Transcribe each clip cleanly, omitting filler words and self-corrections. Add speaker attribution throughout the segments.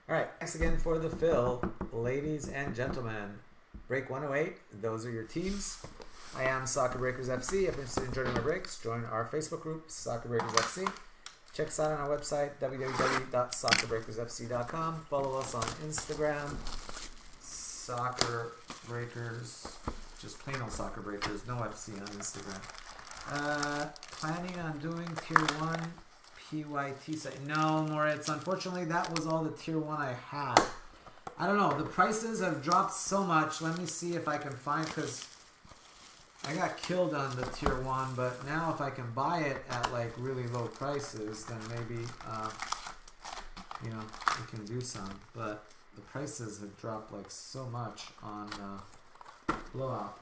Speaker 1: All right, thanks again for the fill, ladies and gentlemen. Break 108, those are your teams. I am Soccer Breakers FC. If you're interested in joining my breaks, join our Facebook group, Soccer Breakers FC. Check us out on our website, www.soccerbreakersfc.com. Follow us on Instagram, Soccer Breakers, just plain old Soccer Breakers, no FC on Instagram. Planning on doing Tier 1 PYT site. No, Moritz, unfortunately that was all the Tier 1 I had. I don't know, the prices have dropped so much. Let me see if I can find, because I got killed on the Tier 1, but now if I can buy it at like really low prices, then maybe, we can do some. But the prices have dropped like so much on Blowout.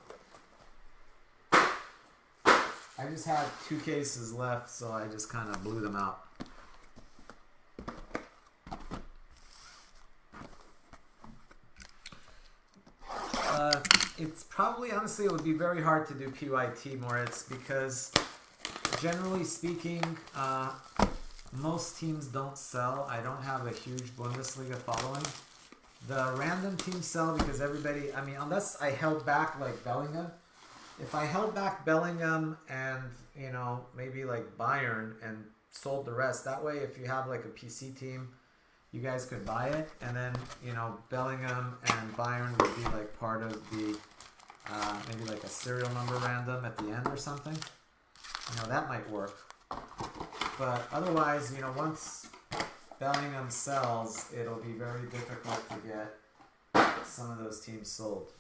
Speaker 1: I just had 2 cases left, so I just kind of blew them out. It's probably, honestly, it would be very hard to do PYT, Moritz, because generally speaking, most teams don't sell. I don't have a huge Bundesliga following. The random teams sell because everybody, unless I held back like Bellingham. If I held back Bellingham and, maybe like Bayern and sold the rest, that way if you have like a PC team, you guys could buy it, and then, Bellingham and Bayern would be like part of the, maybe like a serial number random at the end or something. That might work. But otherwise, once Bellingham sells, it'll be very difficult to get some of those teams sold.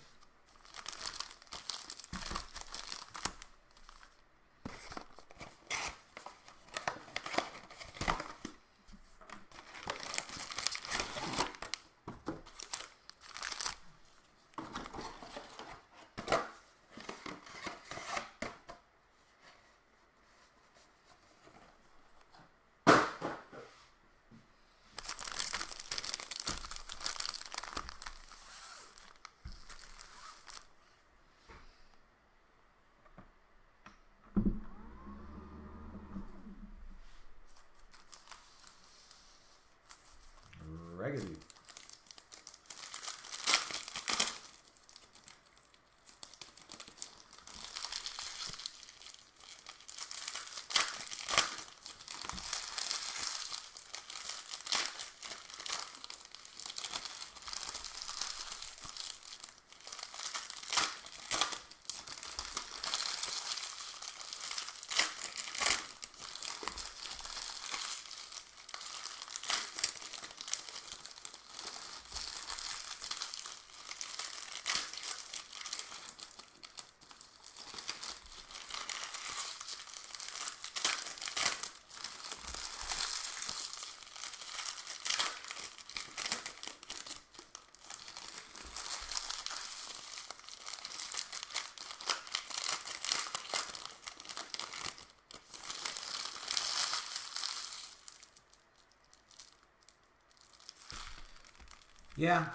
Speaker 1: Regularly. Yeah,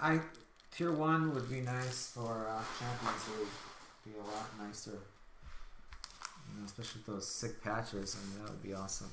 Speaker 1: Tier 1 would be nice for Champions League. Be a lot nicer. Especially with those sick patches. That would be awesome.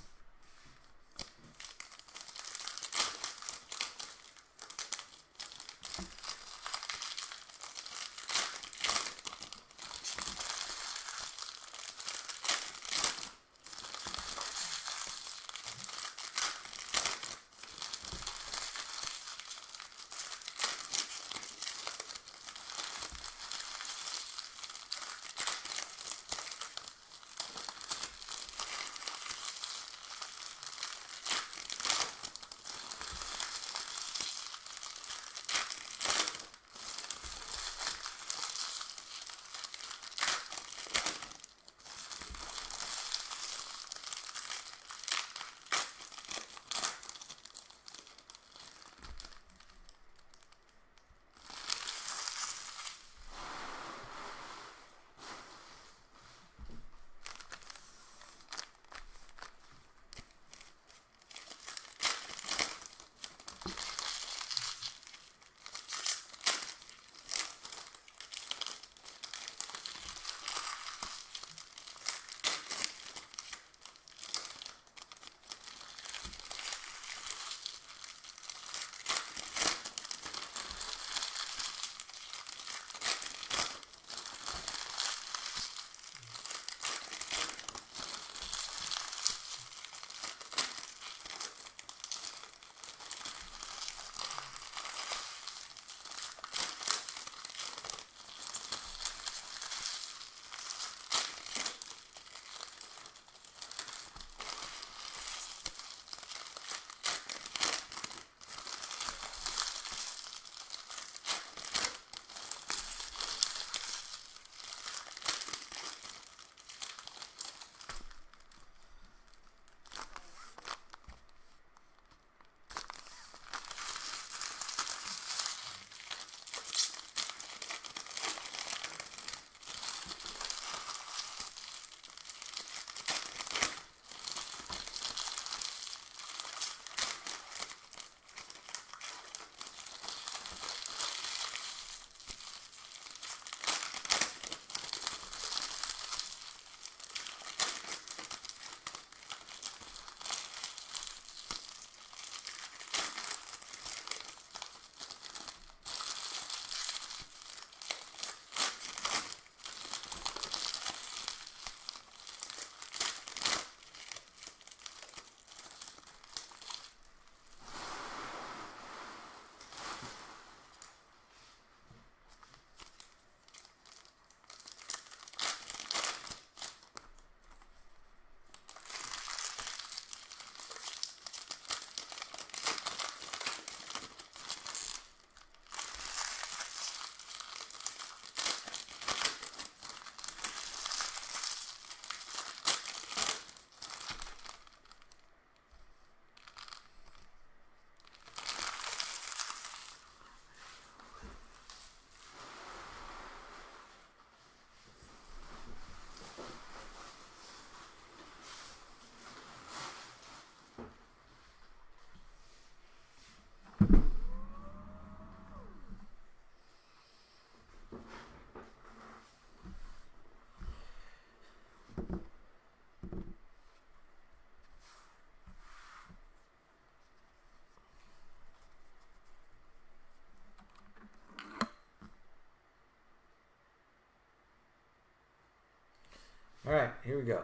Speaker 1: All right, here we go.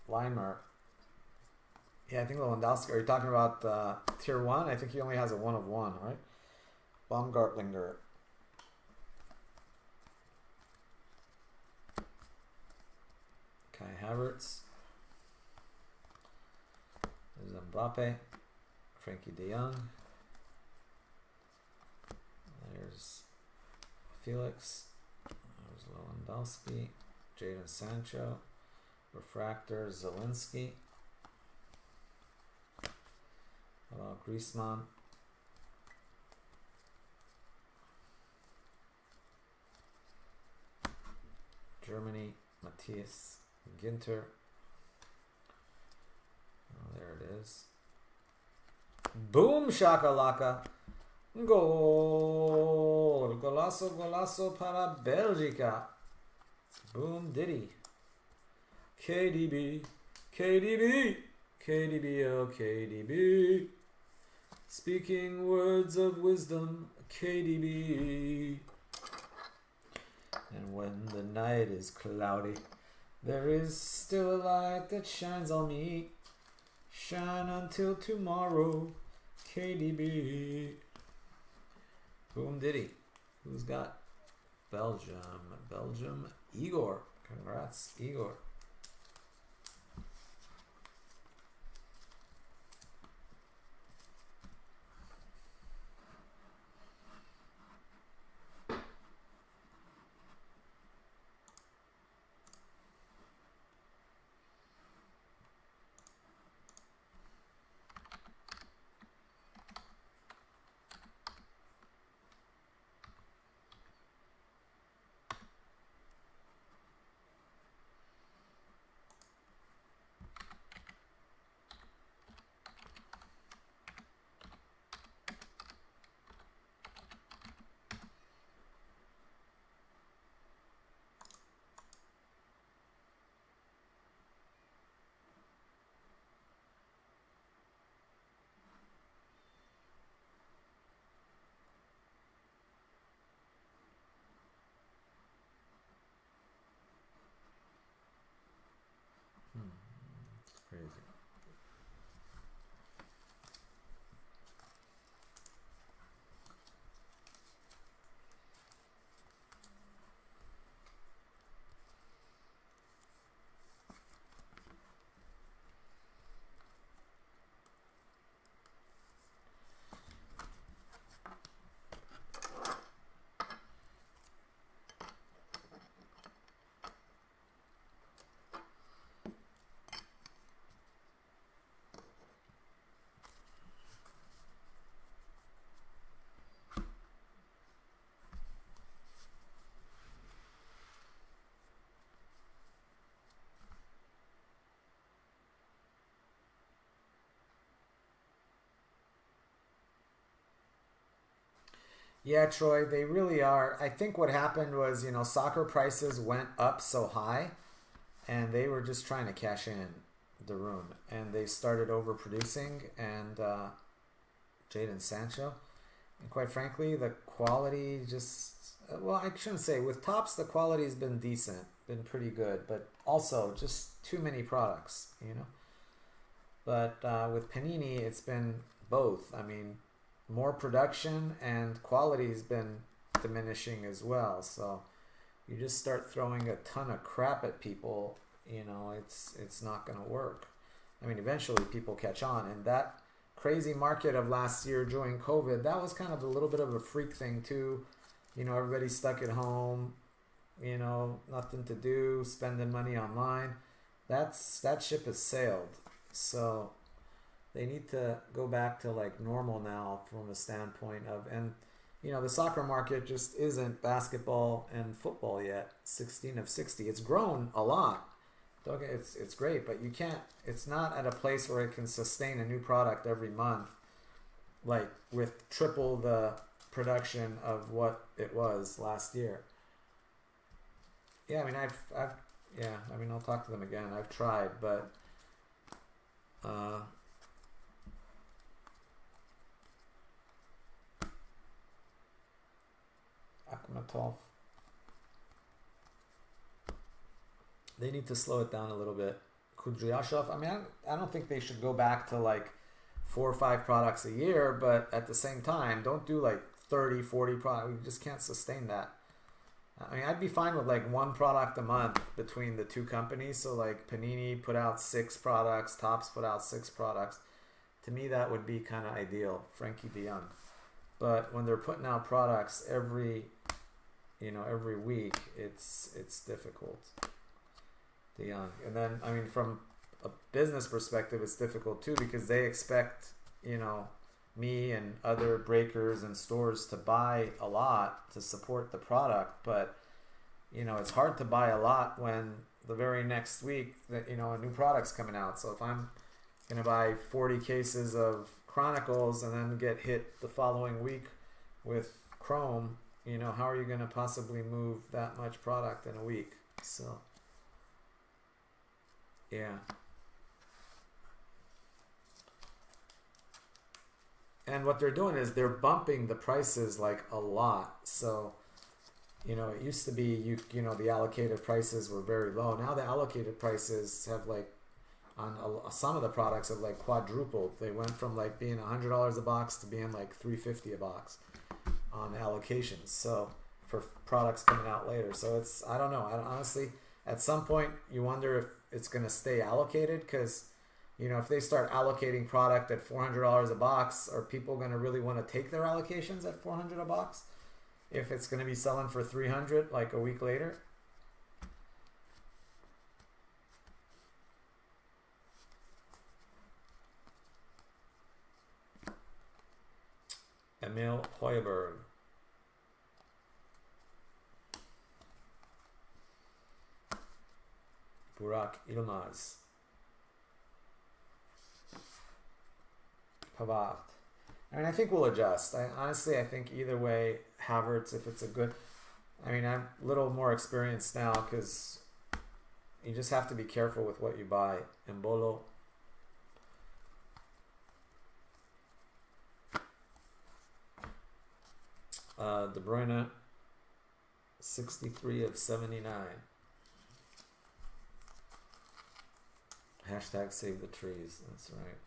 Speaker 1: Weimer. Yeah, I think Lewandowski. Are you talking about tier 1? I think he only has a 1 of 1, right? Baumgartlinger. Kai Havertz. There's Mbappe. Frankie de Jong. There's Felix. There's Lewandowski. Jadon Sancho. Refractor Zelensky. How about Griezmann? Germany, Matthias Ginter. Oh, there it is. Boom shakalaka. Gol. Golazo, golazo para Belgica. Boom diddy. KDB. KDB. KDB, oh KDB. Speaking words of wisdom, KDB. And when the night is cloudy, there is still a light that shines on me. Shine until tomorrow, KDB. Boom diddy. Who's got Belgium? Belgium, Igor. Congrats, Igor. Crazy. Yeah, Troy, they really are. I think what happened was, soccer prices went up so high and they were just trying to cash in the room and they started overproducing and Jadon Sancho. And quite frankly, the quality just, well, I shouldn't say, with Topps, the quality has been decent, been pretty good, but also just too many products. But with Panini, it's been both. I mean, more production and quality has been diminishing as well. So you just start throwing a ton of crap at people, it's not going to work. I mean, eventually people catch on. And that crazy market of last year during COVID, that was kind of a little bit of a freak thing too. Everybody stuck at home, nothing to do, spending money online. That ship has sailed. So they need to go back to like normal now from a standpoint of, and the soccer market just isn't basketball and football yet. 16 of 60. It's grown a lot. Okay, it's great, but you can't. It's not at a place where it can sustain a new product every month, like with triple the production of what it was last year. Yeah, I mean, I'll talk to them again. I've tried, but Matov. They need to slow it down a little bit. Kudryashov, I mean, I don't think they should go back to like 4 or 5 products a year, but at the same time, don't do like 30, 40 products. We just can't sustain that. I mean, I'd be fine with like 1 product a month between the 2 companies. So like Panini put out 6 products, Topps put out 6 products. To me, that would be kind of ideal. Frankie de Jong. But when they're putting out products every week, it's difficult. De Jong. And then, I mean, from a business perspective, it's difficult too because they expect, me and other breakers and stores to buy a lot to support the product. But, it's hard to buy a lot when the very next week that, a new product's coming out. So if I'm going to buy 40 cases of Chronicles and then get hit the following week with Chrome, how are you going to possibly move that much product in a week? So, yeah. And what they're doing is they're bumping the prices like a lot. So, it used to be, the allocated prices were very low. Now the allocated prices have like, on some of the products have like quadrupled. They went from like being $100 a box to being like $350 a box on allocations. So for products coming out later. So I don't know. Honestly, at some point you wonder if it's going to stay allocated because, if they start allocating product at $400 a box, are people going to really want to take their allocations at $400 a box? If it's going to be selling for $300 like a week later? Emil Hoiberg. Burak Ilmaz. Pavard. I mean, I think we'll adjust. I think either way, Havertz, if it's a good... I mean, I'm a little more experienced now because you just have to be careful with what you buy. Embolo. De Bruyne, 63 of 79. Hashtag save the trees. That's right.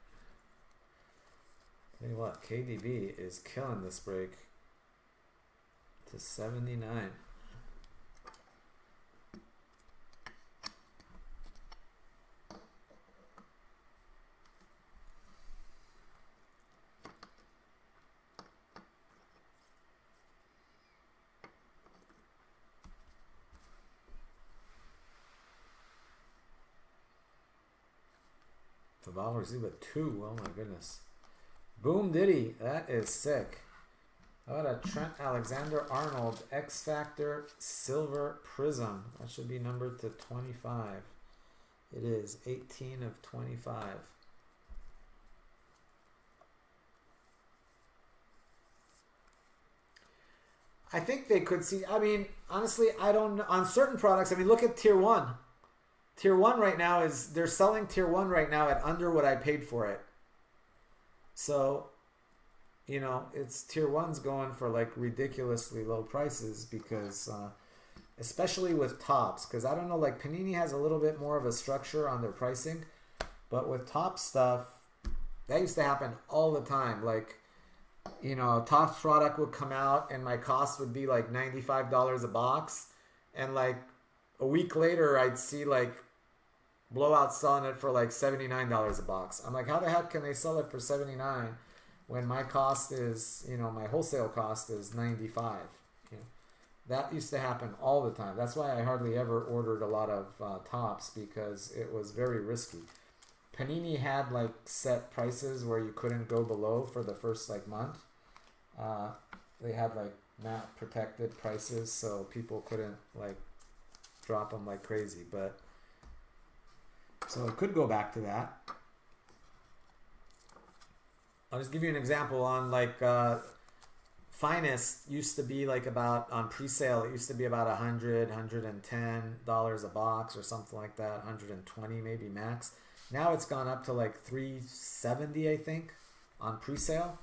Speaker 1: Tell you what, KDB is killing this break to 79. Valor Ziba 2. Oh my goodness. Boom Diddy. That is sick. How about a Trent Alexander-Arnold X Factor Silver Prism? That should be numbered to 25. It is 18 of 25. I think they could see. I mean, honestly, I don't know. On certain products, I mean, look at Tier 1. Tier 1 right now they're selling Tier 1 right now at under what I paid for it. So, it's Tier 1's going for like ridiculously low prices because, especially with Topps, because I don't know, like Panini has a little bit more of a structure on their pricing, but with Topps stuff, that used to happen all the time. Like, a Topps product would come out and my cost would be like $95 a box, and like a week later I'd see like Blowout selling it for like $79 a box. I'm like, how the heck can they sell it for $79 when my cost is, my wholesale cost is $95? That used to happen all the time. That's why I hardly ever ordered a lot of Topps, because it was very risky. Panini had like set prices where you couldn't go below for the first like month. They had like not protected prices, so people couldn't like drop them like crazy. But so it could go back to that. I'll just give you an example on like Finest used to be like about on pre-sale. It used to be about $100, $110 a box or something like that, 120 maybe max. Now it's gone up to like $370, I think, on pre-sale.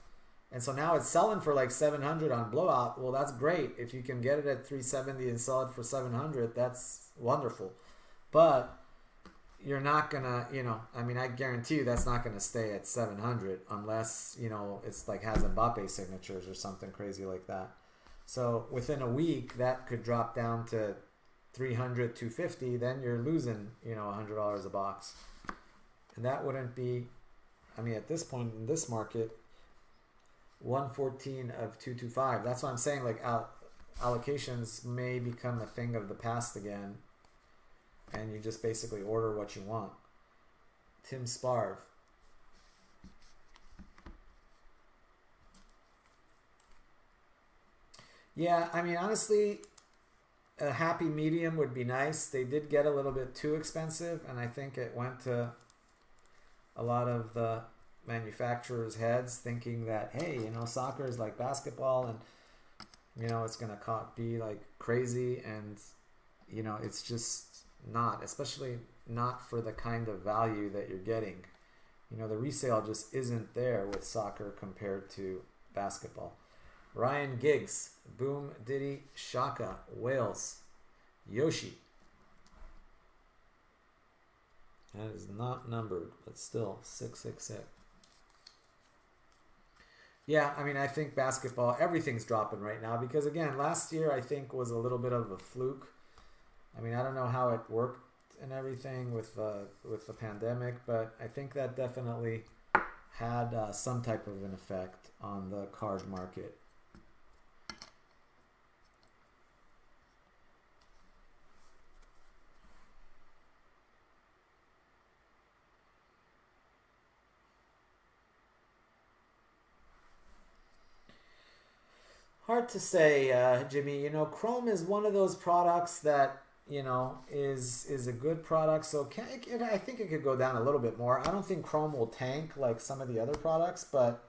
Speaker 1: And so now it's selling for like 700 on blowout. Well, that's great. If you can get it at 370 and sell it for 700, that's wonderful. But you're not gonna, I mean, I guarantee you that's not gonna stay at 700 unless, it's like has Mbappe signatures or something crazy like that. So within a week, that could drop down to 300, 250. Then you're losing, $100 a box, and that wouldn't be. I mean, at this point in this market, 114 of 225. That's why I'm saying like allocations may become a thing of the past again, and you just basically order what you want. Tim Sparv. Yeah, I mean, honestly, a happy medium would be nice. They did get a little bit too expensive, and I think it went to a lot of the manufacturers' heads thinking that, hey, soccer is like basketball, and it's gonna be like crazy, and it's just not, especially not for the kind of value that you're getting. The resale just isn't there with soccer compared to basketball. Ryan Giggs, Boom Diddy Shaka, Wales, Yoshi. That is not numbered, but still 666. Yeah, I mean, I think basketball, everything's dropping right now because, again, last year I think was a little bit of a fluke. I mean, I don't know how it worked and everything with the pandemic, but I think that definitely had some type of an effect on the card market. Hard to say, Jimmy. Chrome is one of those products that is a good product. So I think it could go down a little bit more. I don't think Chrome will tank like some of the other products, but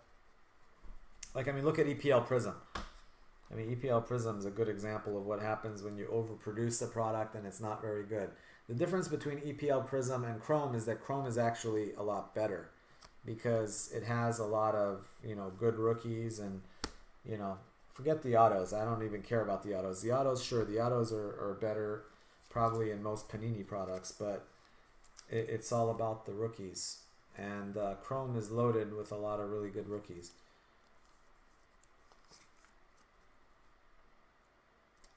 Speaker 1: look at EPL Prism. I mean, EPL Prism is a good example of what happens when you overproduce a product and it's not very good. The difference between EPL Prism and Chrome is that Chrome is actually a lot better because it has a lot of good rookies and forget the autos. I don't even care about the autos. The autos, sure, the autos are better probably in most Panini products, but it's all about the rookies. And Chrome is loaded with a lot of really good rookies.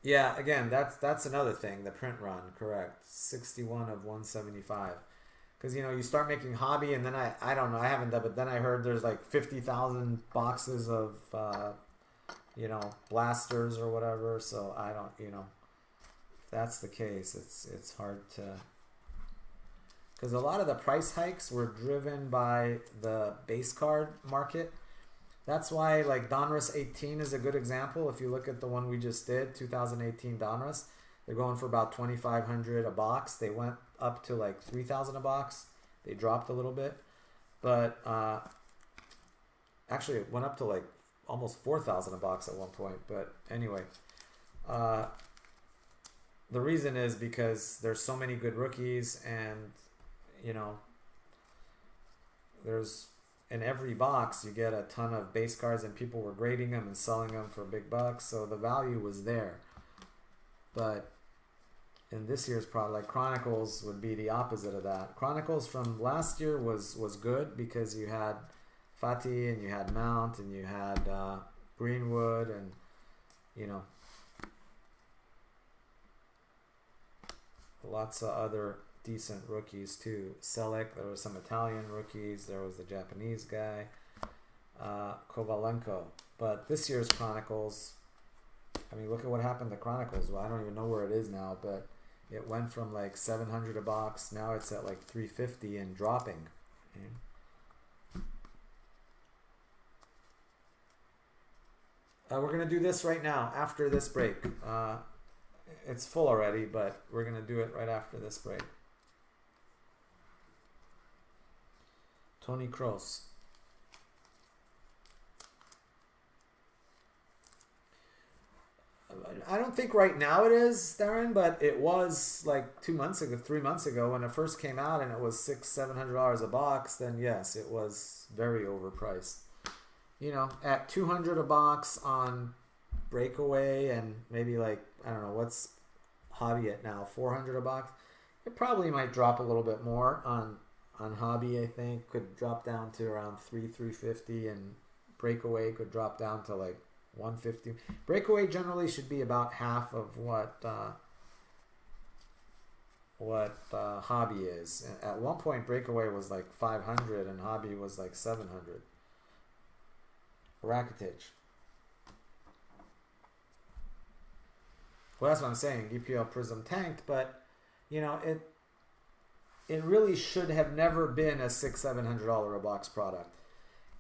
Speaker 1: Yeah, again, that's another thing, the print run, correct. 61 of 175. Because, you start making hobby, and then I don't know, I haven't done, but then I heard there's like 50,000 boxes of blasters or whatever. So I don't, if that's the case, it's hard to, because a lot of the price hikes were driven by the base card market. That's why like Donruss 18 is a good example. If you look at the one we just did, 2018 Donruss, they're going for about 2,500 a box. They went up to like 3,000 a box. They dropped a little bit, but actually it went up to like almost 4,000 a box at one point. But anyway, the reason is because there's so many good rookies, and there's in every box you get a ton of base cards, and people were grading them and selling them for big bucks, so the value was there. But in this year's product, like Chronicles would be the opposite of that. Chronicles from last year was good because you had Fati and you had Mount and you had Greenwood and lots of other decent rookies too. Selleck, there was some Italian rookies, there was the Japanese guy, Kovalenko. But this year's Chronicles, I mean, look at what happened to Chronicles. Well, I don't even know where it is now, but it went from like 700 a box, now it's at like 350 and dropping. We're going to do this right now after this break. It's full already, but we're going to do it right after this break. Tony Kroos. I don't think right now it is, Darren, but it was like 2 months ago, 3 months ago when it first came out and it was $600-700 a box. Then yes, it was very overpriced. at 200 a box on Breakaway, and maybe like, I don't know, what's Hobby at now, 400 a box. It probably might drop a little bit more on Hobby. I think could drop down to around 350, and Breakaway could drop down to like 150. Breakaway generally should be about half of what Hobby is. At one point, Breakaway was like 500, and Hobby was like 700. Rakitic. Well, that's what I'm saying. EPL Prism tanked, but it really should have never been a $600-700 a box product.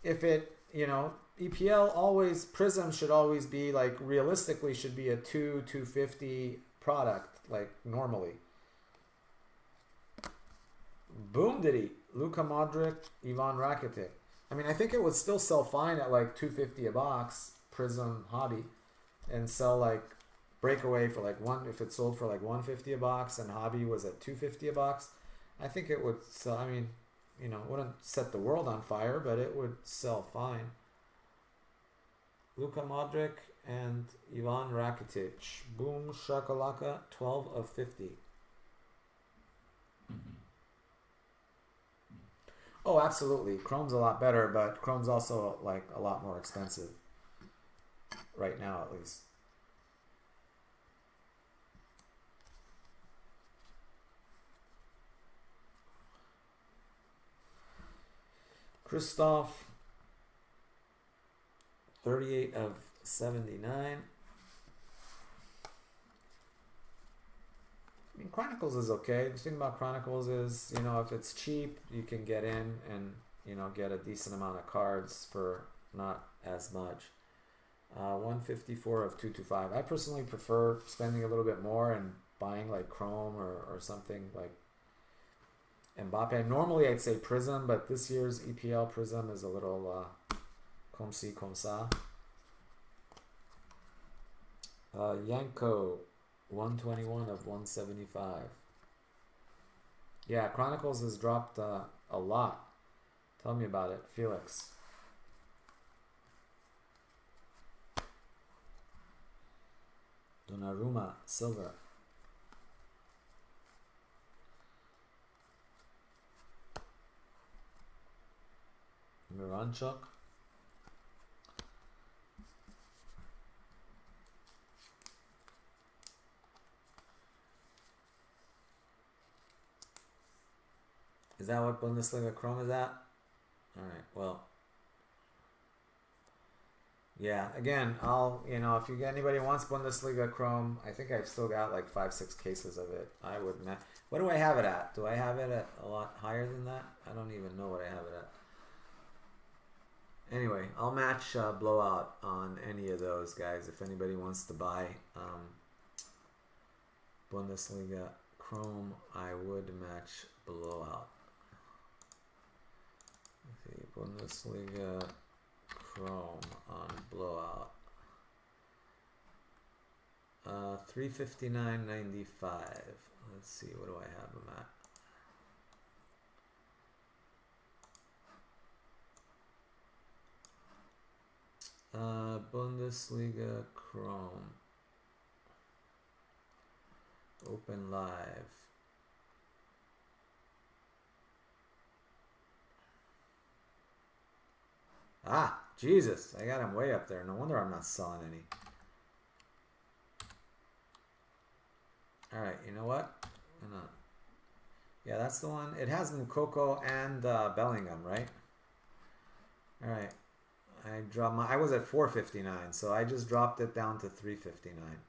Speaker 1: If it, EPL always, Prism should always be like, realistically should be a $250 product, like normally. Boom diddy. Luka Modric, Ivan Rakitic. I mean, I think it would still sell fine at like $250 a box, Prism Hobby, and sell like Breakaway for like if it sold for like $150 a box and Hobby was at $250 a box. I think it would sell. I mean, it wouldn't set the world on fire, but it would sell fine. Luka Modric and Ivan Rakitic. Boom shakalaka, 12 of 50. Oh, absolutely. Chrome's a lot better, but Chrome's also like a lot more expensive. Right now, at least. Christoph, 38 of 79. I mean, Chronicles is okay. The thing about Chronicles is, if it's cheap, you can get in and, get a decent amount of cards for not as much. 154 of 225. I personally prefer spending a little bit more and buying like Chrome or something like Mbappe. Normally I'd say Prism, but this year's EPL Prism is a little comme ci, comme ça. Yanko, 121 of 175. Yeah, Chronicles has dropped a lot. Tell me about it, Felix. Donnarumma, silver. Miranchuk. Is that what Bundesliga Chrome is at? Alright, well. Yeah, again, if anybody wants Bundesliga Chrome, I think I've still got like 5-6 cases of it. I would not. What do I have it at? Do I have it at a lot higher than that? I don't even know what I have it at. Anyway, I'll match Blowout on any of those guys if anybody wants to buy Bundesliga Chrome. I would match Blowout. Let's see, Bundesliga Chrome on Blowout. 359.95. Let's see, what do I have them at? Bundesliga Chrome. Open live. Ah, Jesus, I got him way up there. No wonder I'm not selling any. Alright, you know what? Yeah, that's the one. It has Mukoko and Bellingham, right? Alright. I was at 459, so I just dropped it down to 359.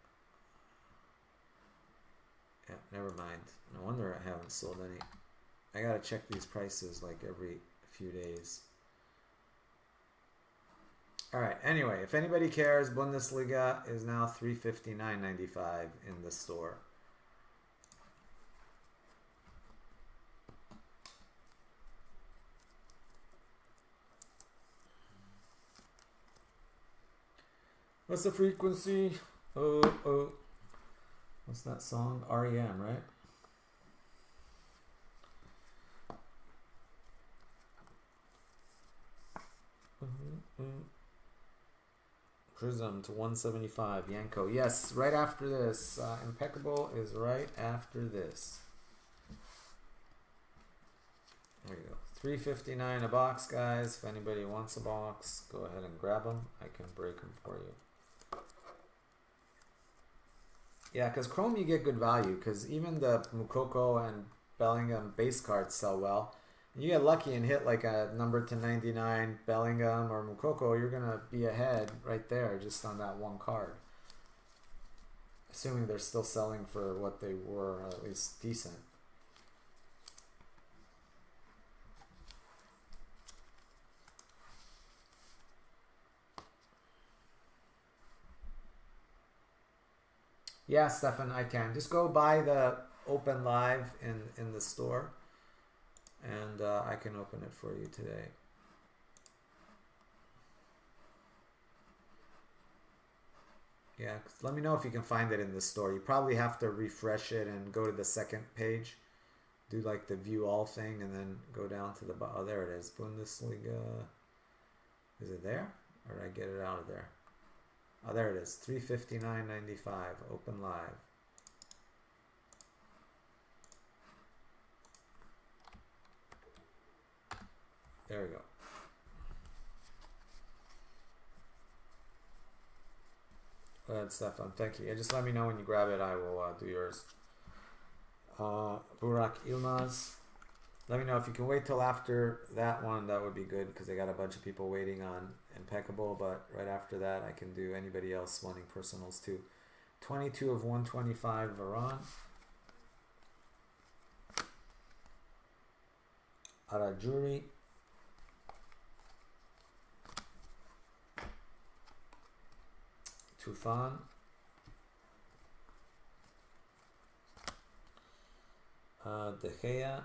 Speaker 1: Yeah, never mind. No wonder I haven't sold any. I gotta check these prices like every few days. Alright, anyway, if anybody cares, Bundesliga is now $359.95 in the store. What's the frequency? Oh. What's that song? REM, right? Prism to 175. Yanko. Yes, right after this. Impeccable is right after this. There you go. $3.59 a box, guys. If anybody wants a box, go ahead and grab them. I can break them for you. Yeah, because Chrome you get good value, because even the Mukoko and Bellingham base cards sell well. You get lucky and hit like a number to 99 Bellingham or Mukoko, you're going to be ahead right there just on that one card. Assuming they're still selling for what they were, at least decent. Yeah, Stefan, I can. Just go buy the Open Live in the store, and I can open it for you today. Yeah, let me know if you can find it in the store. You probably have to refresh it and go to the second page. Do like the view all thing and then go down to the bottom. Oh, there it is. Bundesliga. Is it there? Or did I get it out of there? Oh, there it is. $359.95. Open Live. There we go. Go ahead, Stefan. Thank you. Yeah, just let me know when you grab it. I will do yours. Burak Ilmaz. Let me know if you can wait till after that one. That would be good because I got a bunch of people waiting on Impeccable. But right after that, I can do anybody else wanting personals too. 22 of 125 Varane. Arajuri. Tufan. De Gea.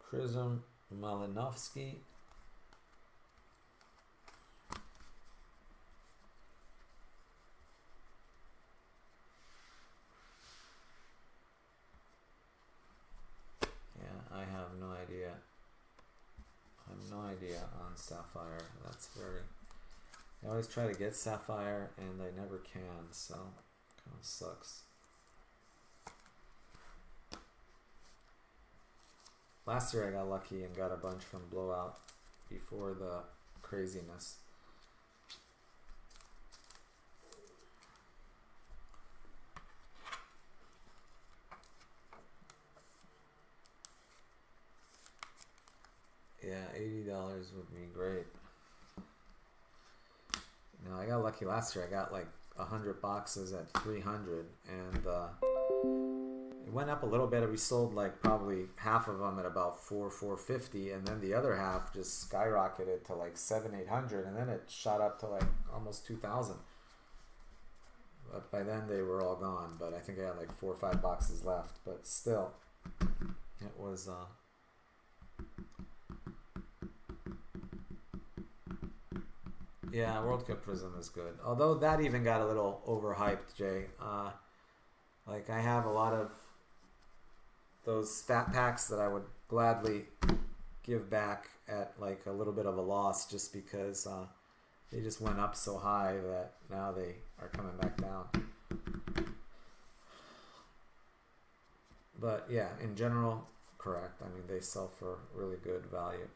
Speaker 1: Prism Malinovsky. I have no idea. I have no idea on Sapphire. That's very... I always try to get Sapphire and I never can, so kind of sucks. Last year I got lucky and got a bunch from Blowout before the craziness. Yeah, $80 would be great. No, I got lucky last year. I got like 100 boxes at 300, and it went up a little bit. We sold like probably half of them at about $450, and then the other half just skyrocketed to like $700-800, and then it shot up to like almost 2,000. But by then they were all gone. But I think I had like 4 or 5 boxes left. But still, it was. Yeah, World Cup Prism is good. Although that even got a little overhyped, Jay. Like I have a lot of those fat packs that I would gladly give back at like a little bit of a loss just because they just went up so high that now they are coming back down. But yeah, in general, correct. I mean, they sell for really good value.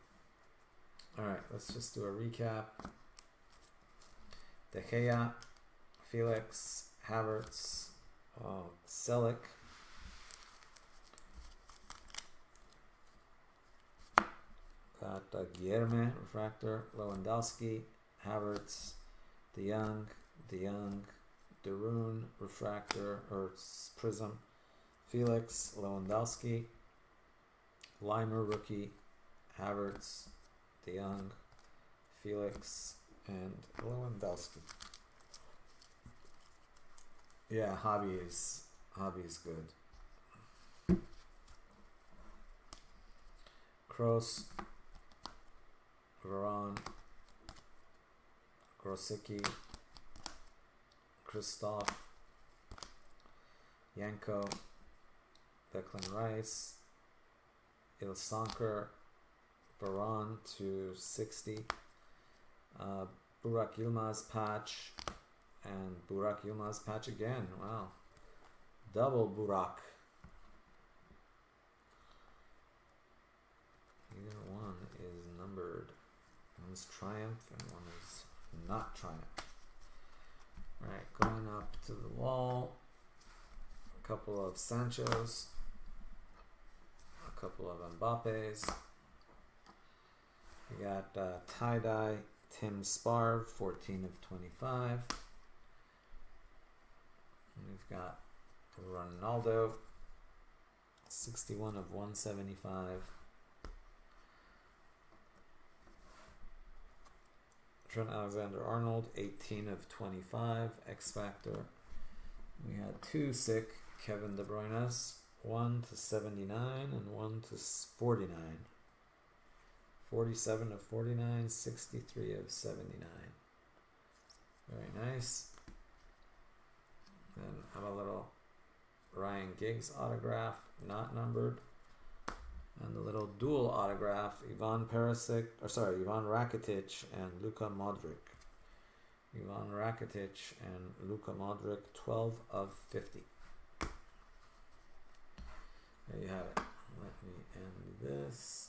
Speaker 1: All right, let's just do a recap. De Gea, Felix, Havertz, Selic, got Guilherme, Refractor, Lewandowski, Havertz, De Jong, De Roon, Refractor, or Prism, Felix, Lewandowski, Limer, Rookie, Havertz, De Jong, Felix, and Lewandowski. Yeah, hobby is good. Kroos, Varane, Grosicki, Christoph, Yanko, Declan Rice, Ilsanker, Varane to 60, Burak Yilmaz patch, and Burak Yilmaz patch again. Wow. Double Burak. Either one is numbered. One's Triumph and one is not Triumph. Alright, going up to the wall. A couple of Sanchos. A couple of Mbappes. We got tie-dye Tim Sparv, 14 of 25. And we've got Ronaldo, 61 of 175. Trent Alexander-Arnold, 18 of 25, X Factor. We had two sick Kevin De Bruyne's, 1 to 79 and 1 to 49. 47 of 49, 63 of 79. Very nice. Then have a little Ryan Giggs autograph, not numbered. And the little dual autograph, Ivan Rakitic and Luka Modric. Ivan Rakitic and Luka Modric, 12 of 50. There you have it. Let me end this.